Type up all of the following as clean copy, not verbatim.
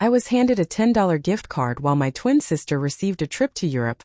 I was handed a $10 gift card while my twin sister received a trip to Europe,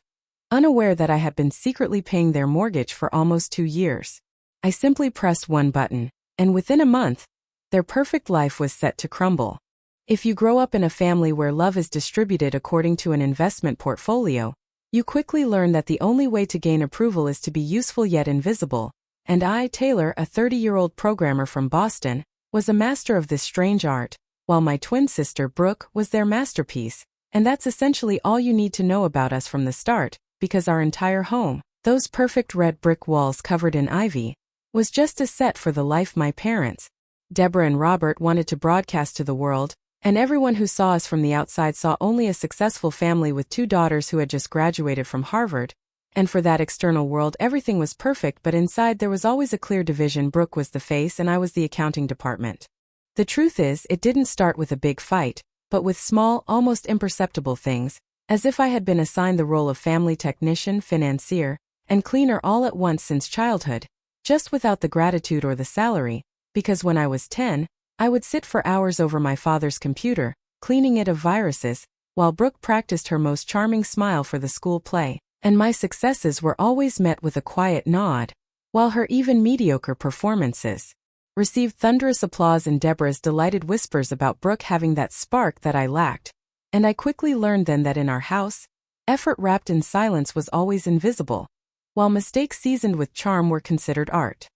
unaware that I had been secretly paying their mortgage for almost 2 years. I simply pressed one button, and within a month, their perfect life was set to crumble. If you grow up in a family where love is distributed according to an investment portfolio, you quickly learn that the only way to gain approval is to be useful yet invisible, and I, Taylor, a 30-year-old programmer from Boston, was a master of this strange art, while my twin sister, Brooke, was their masterpiece, and that's essentially all you need to know about us from the start, because our entire home, those perfect red brick walls covered in ivy, was just a set for the life my parents, Deborah and Robert, wanted to broadcast to the world, and everyone who saw us from the outside saw only a successful family with 2 daughters who had just graduated from Harvard, and for that external world everything was perfect, but inside there was always a clear division. Brooke was the face and I was the accounting department. The truth is, it didn't start with a big fight, but with small, almost imperceptible things, as if I had been assigned the role of family technician, financier, and cleaner all at once since childhood, just without the gratitude or the salary, because when I was 10, I would sit for hours over my father's computer, cleaning it of viruses, while Brooke practiced her most charming smile for the school play, and my successes were always met with a quiet nod, while her even mediocre performances received thunderous applause and Deborah's delighted whispers about Brooke having that spark that I lacked. And I quickly learned then that in our house, effort wrapped in silence was always invisible, while mistakes seasoned with charm were considered art.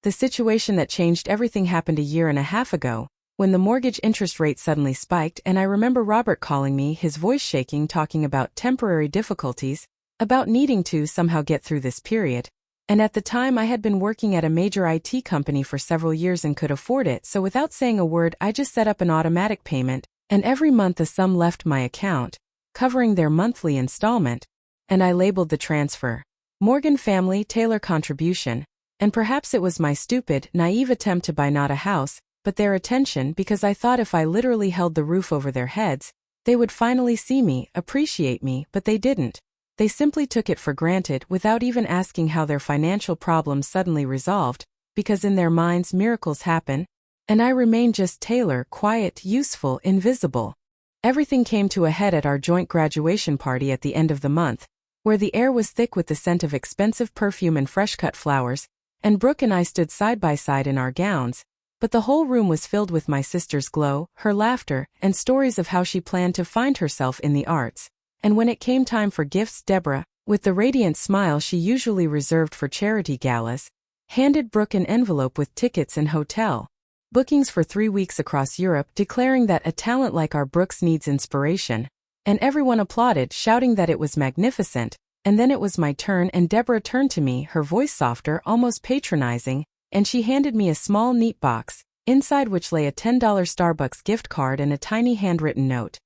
The situation that changed everything happened a year and a half ago, when the mortgage interest rate suddenly spiked, and I remember Robert calling me, his voice shaking, talking about temporary difficulties, about needing to somehow get through this period. And at the time I had been working at a major IT company for several years and could afford it, so without saying a word I just set up an automatic payment, and every month a sum left my account, covering their monthly installment, and I labeled the transfer Morgan Family Taylor Contribution. And perhaps it was my stupid, naive attempt to buy not a house, but their attention, because I thought if I literally held the roof over their heads, they would finally see me, appreciate me, but they didn't. They simply took it for granted without even asking how their financial problems suddenly resolved, because in their minds miracles happen, and I remained just Taylor, quiet, useful, invisible. Everything came to a head at our joint graduation party at the end of the month, where the air was thick with the scent of expensive perfume and fresh-cut flowers, and Brooke and I stood side by side in our gowns, but the whole room was filled with my sister's glow, her laughter, and stories of how she planned to find herself in the arts. And when it came time for gifts, Deborah, with the radiant smile she usually reserved for charity galas, handed Brooke an envelope with tickets and hotel bookings for 3 weeks across Europe, declaring that a talent like our Brooks needs inspiration. And everyone applauded, shouting that it was magnificent. And then it was my turn, and Deborah turned to me, her voice softer, almost patronizing, and she handed me a small neat box, inside which lay a $10 Starbucks gift card and a tiny handwritten note.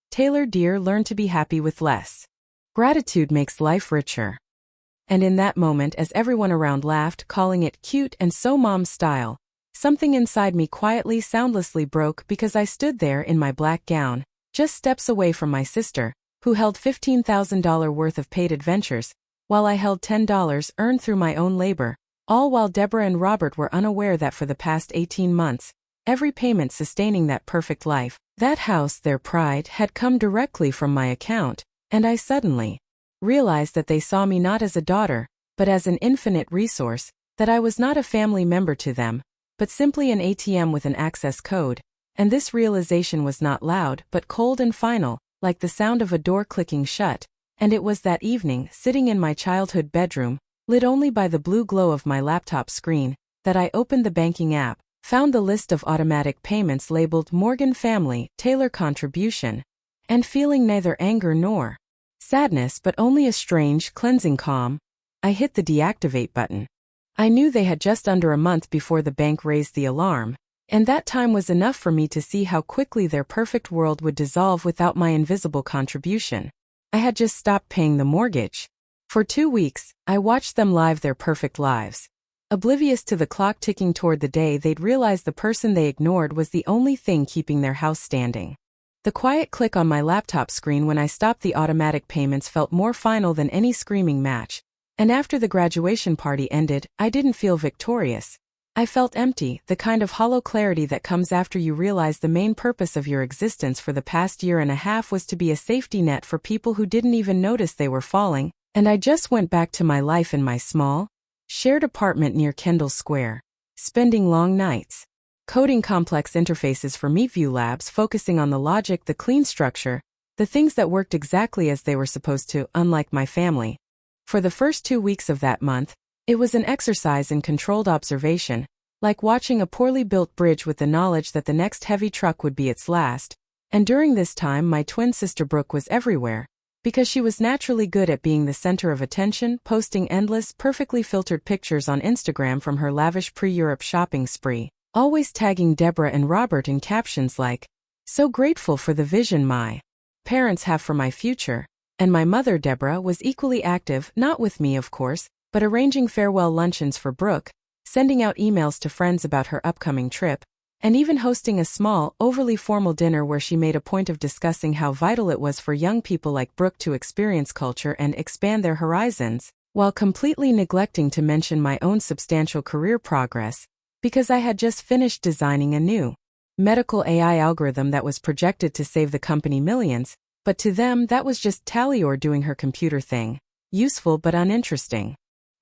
Taylor, dear, learn to be happy with less. Gratitude makes life richer. And in that moment, as everyone around laughed, calling it cute and so mom style, something inside me quietly, soundlessly broke, because I stood there in my black gown, just steps away from my sister, who held $15,000 worth of paid adventures, while I held $10 earned through my own labor, all while Deborah and Robert were unaware that for the past 18 months, every payment sustaining that perfect life, that house, their pride, had come directly from my account, and I suddenly realized that they saw me not as a daughter, but as an infinite resource, that I was not a family member to them, but simply an ATM with an access code, and this realization was not loud, but cold and final, like the sound of a door clicking shut, and it was that evening, sitting in my childhood bedroom, lit only by the blue glow of my laptop screen, that I opened the banking app, found the list of automatic payments labeled Morgan Family, Taylor Contribution, and feeling neither anger nor sadness but only a strange, cleansing calm, I hit the deactivate button. I knew they had just under a month before the bank raised the alarm, and that time was enough for me to see how quickly their perfect world would dissolve without my invisible contribution. I had just stopped paying the mortgage. For 2 weeks, I watched them live their perfect lives, oblivious to the clock ticking toward the day they'd realize the person they ignored was the only thing keeping their house standing. The quiet click on my laptop screen when I stopped the automatic payments felt more final than any screaming match, and after the graduation party ended, I didn't feel victorious. I felt empty, the kind of hollow clarity that comes after you realize the main purpose of your existence for the past year and a half was to be a safety net for people who didn't even notice they were falling, and I just went back to my life in my small, shared apartment near Kendall Square, spending long nights, coding complex interfaces for MeetView Labs, focusing on the logic, the clean structure, the things that worked exactly as they were supposed to, unlike my family. For the first 2 weeks of that month, it was an exercise in controlled observation, like watching a poorly built bridge with the knowledge that the next heavy truck would be its last, and during this time my twin sister Brooke was everywhere, because she was naturally good at being the center of attention, posting endless, perfectly filtered pictures on Instagram from her lavish pre-Europe shopping spree, always tagging Deborah and Robert in captions like, "So grateful for the vision my parents have for my future," and my mother Deborah was equally active, not with me of course, but arranging farewell luncheons for Brooke, sending out emails to friends about her upcoming trip, and even hosting a small, overly formal dinner where she made a point of discussing how vital it was for young people like Brooke to experience culture and expand their horizons, while completely neglecting to mention my own substantial career progress, because I had just finished designing a new medical AI algorithm that was projected to save the company millions, but to them that was just Talior doing her computer thing, useful but uninteresting.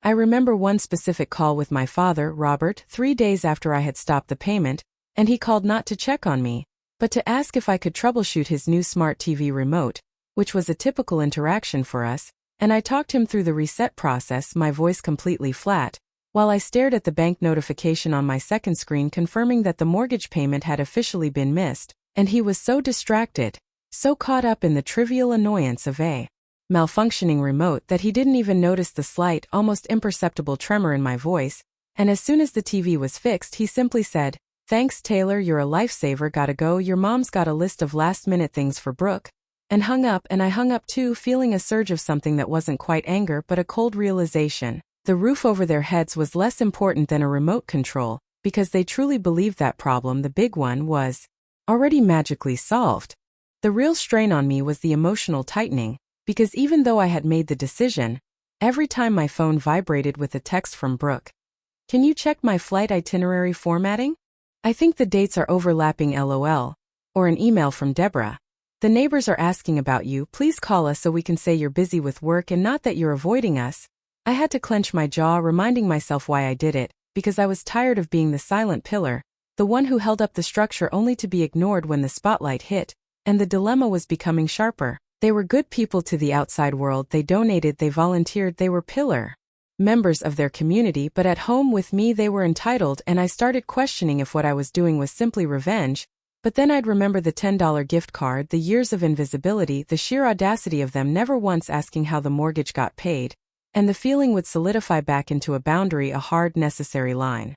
I remember one specific call with my father, Robert, 3 days after I had stopped the payment, and he called not to check on me, but to ask if I could troubleshoot his new smart TV remote, which was a typical interaction for us, and I talked him through the reset process, my voice completely flat, while I stared at the bank notification on my second screen confirming that the mortgage payment had officially been missed, and he was so distracted, so caught up in the trivial annoyance of a malfunctioning remote that he didn't even notice the slight, almost imperceptible tremor in my voice, and as soon as the TV was fixed he simply said, "Thanks Taylor, you're a lifesaver, gotta go, your mom's got a list of last-minute things for Brooke," and hung up, and I hung up too, feeling a surge of something that wasn't quite anger but a cold realization. The roof over their heads was less important than a remote control, because they truly believed that problem, the big one, was already magically solved. The real strain on me was the emotional tightening, because even though I had made the decision, every time my phone vibrated with a text from Brooke, "Can you check my flight itinerary formatting? I think the dates are overlapping LOL," or an email from Deborah, "The neighbors are asking about you, please call us so we can say you're busy with work and not that you're avoiding us." I had to clench my jaw, reminding myself why I did it, because I was tired of being the silent pillar, the one who held up the structure only to be ignored when the spotlight hit, and the dilemma was becoming sharper. They were good people to the outside world, they donated, they volunteered, they were pillar members of their community, but at home with me they were entitled, and I started questioning if what I was doing was simply revenge. But then I'd remember the $10 gift card, the years of invisibility, the sheer audacity of them never once asking how the mortgage got paid, and the feeling would solidify back into a boundary, a hard, necessary line.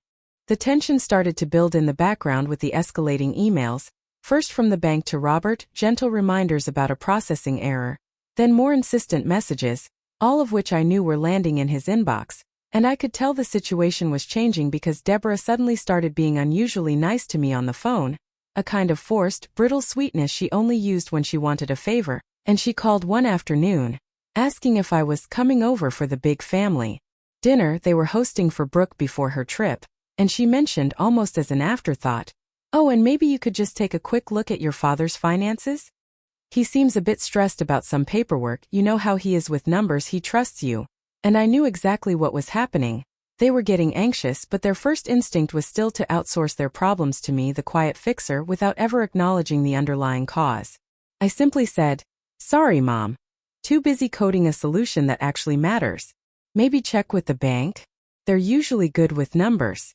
The tension started to build in the background with the escalating emails, first from the bank to Robert, gentle reminders about a processing error, then more insistent messages, all of which I knew were landing in his inbox, and I could tell the situation was changing because Deborah suddenly started being unusually nice to me on the phone, a kind of forced, brittle sweetness she only used when she wanted a favor, and she called one afternoon, asking if I was coming over for the big family dinner they were hosting for Brooke before her trip, and she mentioned almost as an afterthought, "Oh, and maybe you could just take a quick look at your father's finances? He seems a bit stressed about some paperwork, you know how he is with numbers, he trusts you." And I knew exactly what was happening. They were getting anxious, but their first instinct was still to outsource their problems to me, the quiet fixer, without ever acknowledging the underlying cause. I simply said, "Sorry, Mom. Too busy coding a solution that actually matters. Maybe check with the bank? They're usually good with numbers."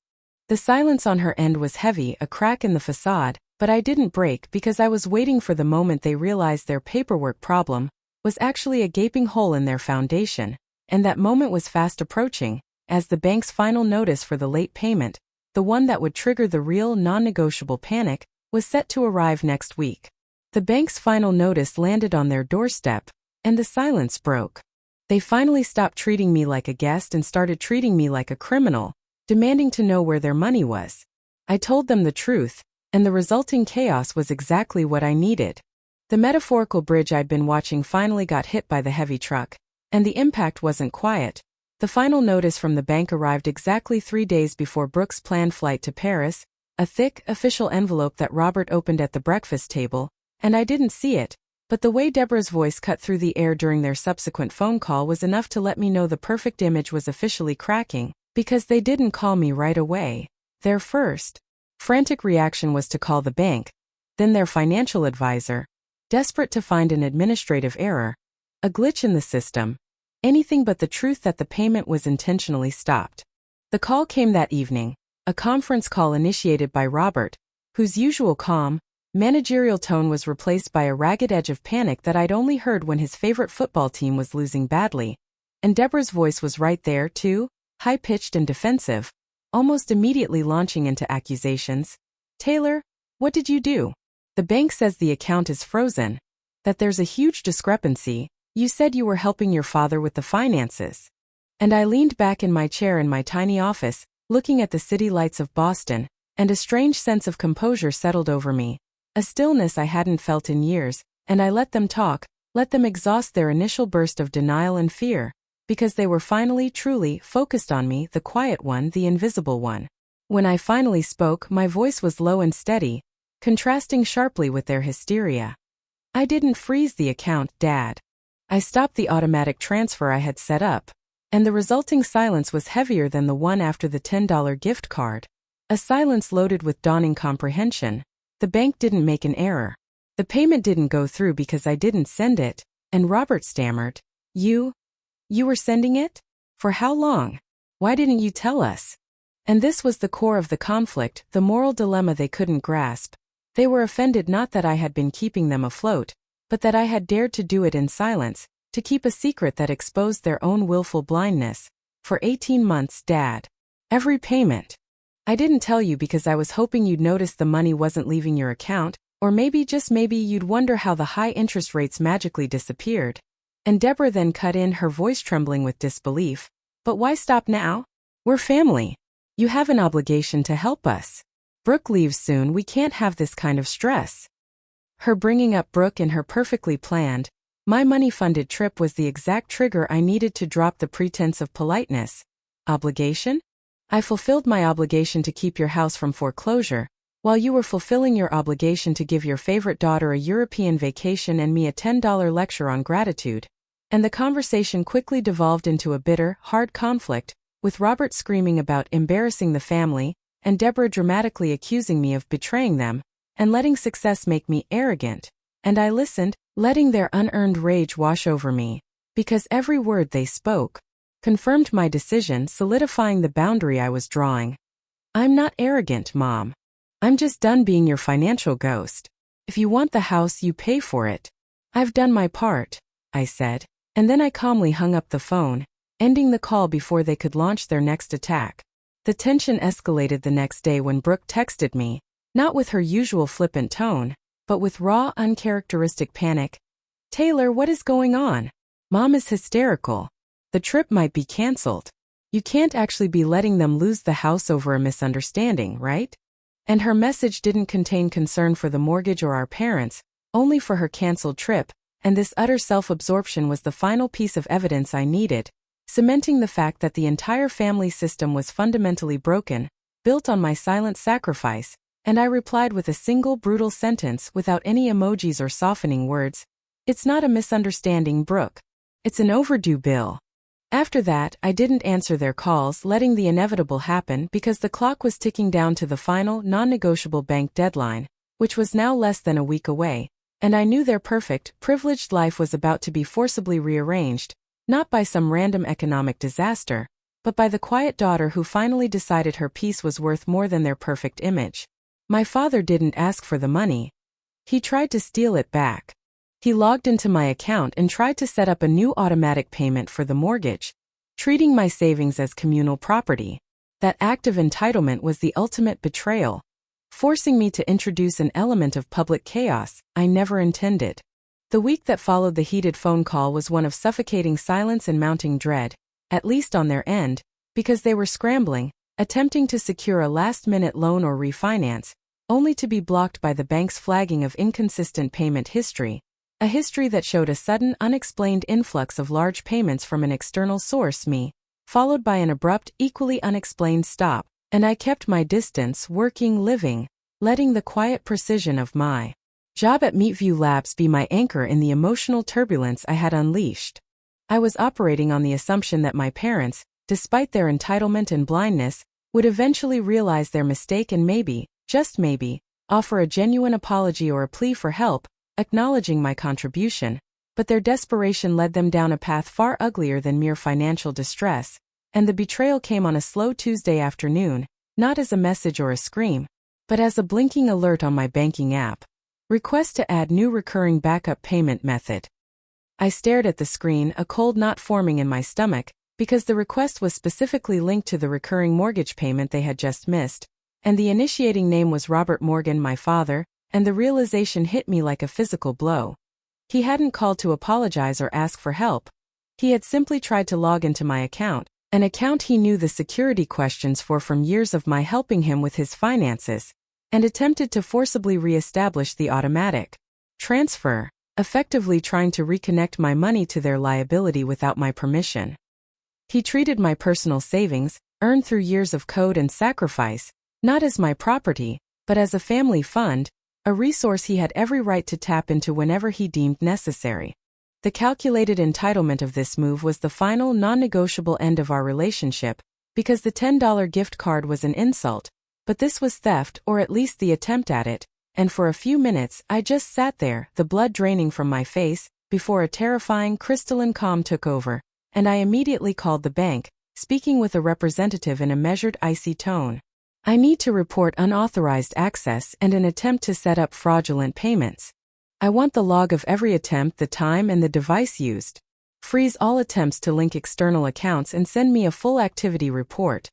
The silence on her end was heavy, a crack in the facade, but I didn't break because I was waiting for the moment they realized their paperwork problem was actually a gaping hole in their foundation, and that moment was fast approaching, as the bank's final notice for the late payment, the one that would trigger the real non-negotiable panic, was set to arrive next week. The bank's final notice landed on their doorstep, and the silence broke. They finally stopped treating me like a guest and started treating me like a criminal, demanding to know where their money was. I told them the truth, and the resulting chaos was exactly what I needed. The metaphorical bridge I'd been watching finally got hit by the heavy truck, and the impact wasn't quiet. The final notice from the bank arrived exactly 3 days before Brooke's planned flight to Paris, a thick, official envelope that Robert opened at the breakfast table, and I didn't see it, but the way Deborah's voice cut through the air during their subsequent phone call was enough to let me know the perfect image was officially cracking, because they didn't call me right away. Their first frantic reaction was to call the bank, then their financial advisor, desperate to find an administrative error, a glitch in the system, anything but the truth that the payment was intentionally stopped. The call came that evening, a conference call initiated by Robert, whose usual calm, managerial tone was replaced by a ragged edge of panic that I'd only heard when his favorite football team was losing badly. And Deborah's voice was right there, too, high-pitched and defensive, almost immediately launching into accusations. "Taylor, what did you do? The bank says the account is frozen, that there's a huge discrepancy. You said you were helping your father with the finances." And I leaned back in my chair in my tiny office, looking at the city lights of Boston, and a strange sense of composure settled over me, a stillness I hadn't felt in years, and I let them talk, let them exhaust their initial burst of denial and fear, because they were finally truly focused on me, the quiet one, the invisible one. When I finally spoke, my voice was low and steady, contrasting sharply with their hysteria. "I didn't freeze the account, Dad. I stopped the automatic transfer I had set up." And the resulting silence was heavier than the one after the $10 gift card. A silence loaded with dawning comprehension. The bank didn't make an error. The payment didn't go through because I didn't send it, and Robert stammered, You were sending it? For how long? Why didn't you tell us?" And this was the core of the conflict, the moral dilemma they couldn't grasp. They were offended not that I had been keeping them afloat, but that I had dared to do it in silence, to keep a secret that exposed their own willful blindness. "For 18 months, Dad. Every payment. I didn't tell you because I was hoping you'd notice the money wasn't leaving your account, or maybe, just maybe, you'd wonder how the high interest rates magically disappeared." And Deborah then cut in, her voice trembling with disbelief. "But why stop now? We're family. You have an obligation to help us. Brooke leaves soon, we can't have this kind of stress." Her bringing up Brooke in her perfectly planned, my money-funded trip was the exact trigger I needed to drop the pretense of politeness. Obligation? I fulfilled my obligation to keep your house from foreclosure, while you were fulfilling your obligation to give your favorite daughter a European vacation and me a $10 lecture on gratitude. And the conversation quickly devolved into a bitter, hard conflict, with Robert screaming about embarrassing the family, and Deborah dramatically accusing me of betraying them, and letting success make me arrogant. And I listened, letting their unearned rage wash over me, because every word they spoke confirmed my decision, solidifying the boundary I was drawing. "I'm not arrogant, Mom. I'm just done being your financial ghost. If you want the house, you pay for it. I've done my part," I said, and then I calmly hung up the phone, ending the call before they could launch their next attack. The tension escalated the next day when Brooke texted me, not with her usual flippant tone, but with raw, uncharacteristic panic. "Taylor, what is going on? Mom is hysterical. The trip might be canceled. You can't actually be letting them lose the house over a misunderstanding, right?" And her message didn't contain concern for the mortgage or our parents, only for her canceled trip, and this utter self-absorption was the final piece of evidence I needed, cementing the fact that the entire family system was fundamentally broken, built on my silent sacrifice. And I replied with a single brutal sentence without any emojis or softening words. "It's not a misunderstanding, Brooke. It's an overdue bill." After that, I didn't answer their calls, letting the inevitable happen because the clock was ticking down to the final, non-negotiable bank deadline, which was now less than a week away, and I knew their perfect, privileged life was about to be forcibly rearranged, not by some random economic disaster, but by the quiet daughter who finally decided her peace was worth more than their perfect image. My father didn't ask for the money. He tried to steal it back. He logged into my account and tried to set up a new automatic payment for the mortgage, treating my savings as communal property. That act of entitlement was the ultimate betrayal, forcing me to introduce an element of public chaos I never intended. The week that followed the heated phone call was one of suffocating silence and mounting dread, at least on their end, because they were scrambling, attempting to secure a last-minute loan or refinance, only to be blocked by the bank's flagging of inconsistent payment history. A history that showed a sudden, unexplained influx of large payments from an external source, me, followed by an abrupt, equally unexplained stop, and I kept my distance, working, living, letting the quiet precision of my job at Meatview Labs be my anchor in the emotional turbulence I had unleashed. I was operating on the assumption that my parents, despite their entitlement and blindness, would eventually realize their mistake and maybe, just maybe, offer a genuine apology or a plea for help, acknowledging my contribution, but their desperation led them down a path far uglier than mere financial distress, and the betrayal came on a slow Tuesday afternoon, not as a message or a scream, but as a blinking alert on my banking app. Request to add new recurring backup payment method. I stared at the screen, a cold knot forming in my stomach, because the request was specifically linked to the recurring mortgage payment they had just missed, and the initiating name was Robert Morgan, my father, and the realization hit me like a physical blow. He hadn't called to apologize or ask for help. He had simply tried to log into my account, an account he knew the security questions for from years of my helping him with his finances, and attempted to forcibly re-establish the automatic transfer, effectively trying to reconnect my money to their liability without my permission. He treated my personal savings, earned through years of code and sacrifice, not as my property, but as a family fund, a resource he had every right to tap into whenever he deemed necessary. The calculated entitlement of this move was the final non-negotiable end of our relationship, because the $10 gift card was an insult, but this was theft, or at least the attempt at it, and for a few minutes I just sat there, the blood draining from my face, before a terrifying crystalline calm took over, and I immediately called the bank, speaking with a representative in a measured, icy tone. I need to report unauthorized access and an attempt to set up fraudulent payments. I want the log of every attempt, the time and the device used. Freeze all attempts to link external accounts and send me a full activity report.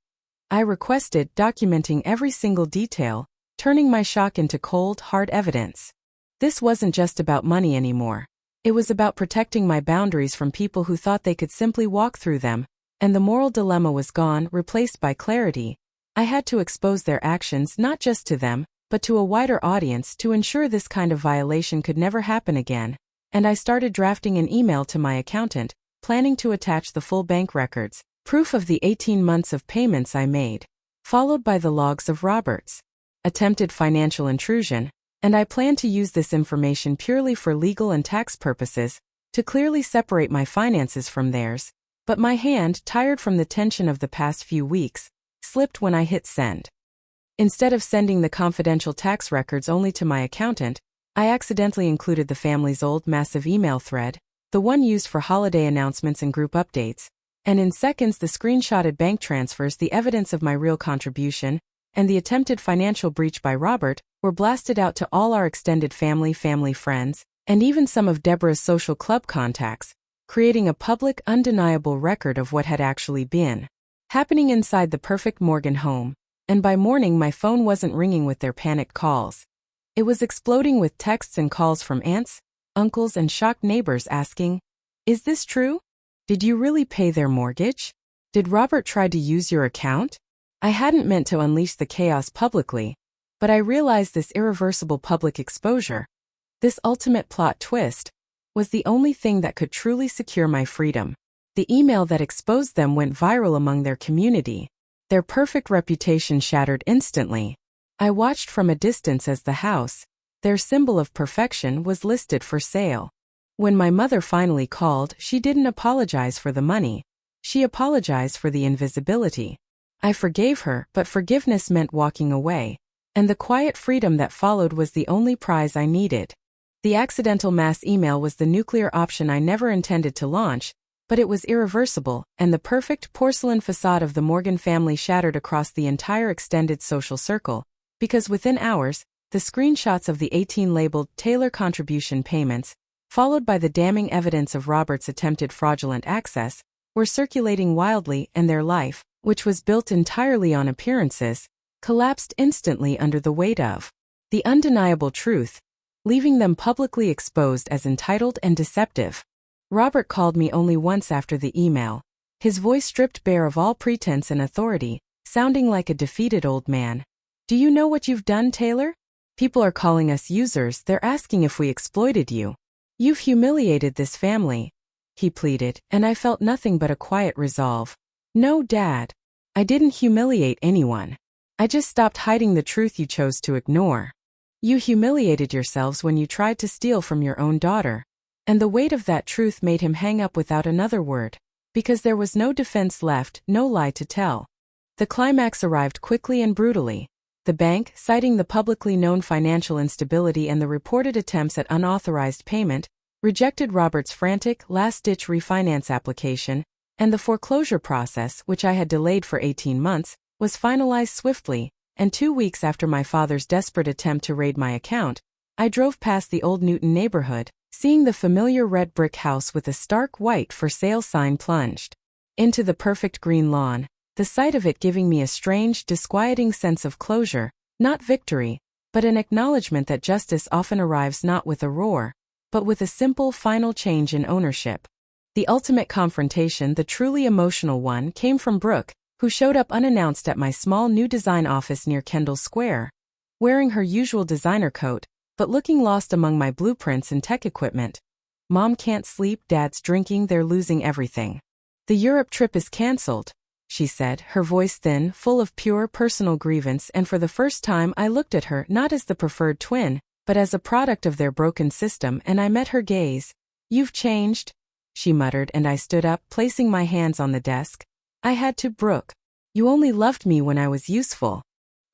I requested, documenting every single detail, turning my shock into cold, hard evidence. This wasn't just about money anymore. It was about protecting my boundaries from people who thought they could simply walk through them, and the moral dilemma was gone, replaced by clarity. I had to expose their actions not just to them, but to a wider audience to ensure this kind of violation could never happen again, and I started drafting an email to my accountant, planning to attach the full bank records, proof of the 18 months of payments I made, followed by the logs of Robert's attempted financial intrusion, and I planned to use this information purely for legal and tax purposes, to clearly separate my finances from theirs, but my hand, tired from the tension of the past few weeks, slipped when I hit send. Instead of sending the confidential tax records only to my accountant, I accidentally included the family's old massive email thread, the one used for holiday announcements and group updates, and in seconds the screenshotted bank transfers, the evidence of my real contribution, and the attempted financial breach by Robert, were blasted out to all our extended family friends, and even some of Deborah's social club contacts, creating a public, undeniable record of what had actually been happening inside the perfect Morgan home, and by morning my phone wasn't ringing with their panicked calls. It was exploding with texts and calls from aunts, uncles and shocked neighbors asking, "Is this true? Did you really pay their mortgage? Did Robert try to use your account?" I hadn't meant to unleash the chaos publicly, but I realized this irreversible public exposure, this ultimate plot twist, was the only thing that could truly secure my freedom. The email that exposed them went viral among their community. Their perfect reputation shattered instantly. I watched from a distance as the house, their symbol of perfection, was listed for sale. When my mother finally called, she didn't apologize for the money. She apologized for the invisibility. I forgave her, but forgiveness meant walking away, and the quiet freedom that followed was the only prize I needed. The accidental mass email was the nuclear option I never intended to launch, but it was irreversible, and the perfect porcelain facade of the Morgan family shattered across the entire extended social circle, because within hours, the screenshots of the 18 labeled Taylor contribution payments, followed by the damning evidence of Robert's attempted fraudulent access, were circulating wildly, and their life, which was built entirely on appearances, collapsed instantly under the weight of the undeniable truth, leaving them publicly exposed as entitled and deceptive. Robert called me only once after the email, his voice stripped bare of all pretense and authority, sounding like a defeated old man. "Do you know what you've done, Taylor? People are calling us users, they're asking if we exploited you. You've humiliated this family," he pleaded, and I felt nothing but a quiet resolve. No, Dad. I didn't humiliate anyone. I just stopped hiding the truth you chose to ignore. You humiliated yourselves when you tried to steal from your own daughter. And the weight of that truth made him hang up without another word, because there was no defense left, no lie to tell. The climax arrived quickly and brutally. The bank, citing the publicly known financial instability and the reported attempts at unauthorized payment, rejected Robert's frantic, last-ditch refinance application, and the foreclosure process, which I had delayed for 18 months, was finalized swiftly, and 2 weeks after my father's desperate attempt to raid my account, I drove past the old Newton neighborhood, seeing the familiar red brick house with a stark white for sale sign plunged into the perfect green lawn, the sight of it giving me a strange, disquieting sense of closure, not victory, but an acknowledgement that justice often arrives not with a roar, but with a simple final change in ownership. The ultimate confrontation, the truly emotional one, came from Brooke, who showed up unannounced at my small new design office near Kendall Square, wearing her usual designer coat, but looking lost among my blueprints and tech equipment. Mom can't sleep, Dad's drinking, they're losing everything. The Europe trip is cancelled, she said, her voice thin, full of pure personal grievance, and for the first time I looked at her not as the preferred twin, but as a product of their broken system, and I met her gaze. You've changed, she muttered, and I stood up, placing my hands on the desk. I had to, Brooke. You only loved me when I was useful.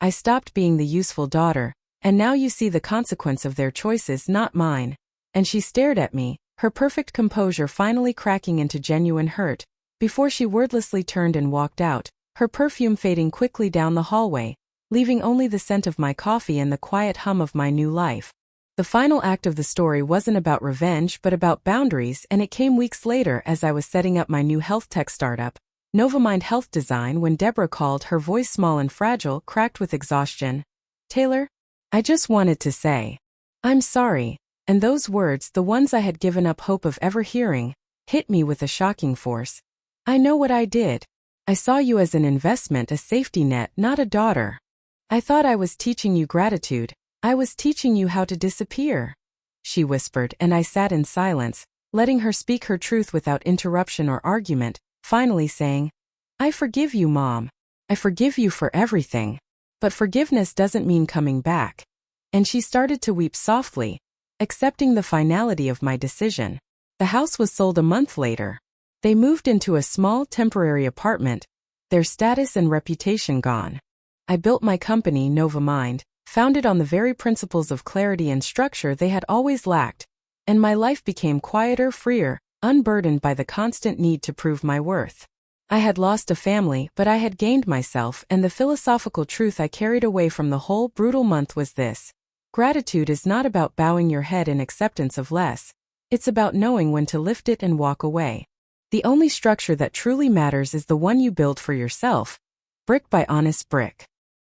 I stopped being the useful daughter, and now you see the consequence of their choices, not mine. And she stared at me, her perfect composure finally cracking into genuine hurt, before she wordlessly turned and walked out, her perfume fading quickly down the hallway, leaving only the scent of my coffee and the quiet hum of my new life. The final act of the story wasn't about revenge but about boundaries, and it came weeks later as I was setting up my new health tech startup, Novamind Health Design, when Deborah called, her voice small and fragile, cracked with exhaustion. Taylor? I just wanted to say, I'm sorry, and those words, the ones I had given up hope of ever hearing, hit me with a shocking force. I know what I did. I saw you as an investment, a safety net, not a daughter. I thought I was teaching you gratitude. I was teaching you how to disappear, she whispered, and I sat in silence, letting her speak her truth without interruption or argument, finally saying, I forgive you, Mom. I forgive you for everything. But forgiveness doesn't mean coming back. And she started to weep softly, accepting the finality of my decision. The house was sold a month later. They moved into a small temporary apartment, their status and reputation gone. I built my company, Novamind, founded on the very principles of clarity and structure they had always lacked, and my life became quieter, freer, unburdened by the constant need to prove my worth. I had lost a family, but I had gained myself, and the philosophical truth I carried away from the whole brutal month was this: gratitude is not about bowing your head in acceptance of less. It's about knowing when to lift it and walk away. The only structure that truly matters is the one you build for yourself, brick by honest brick.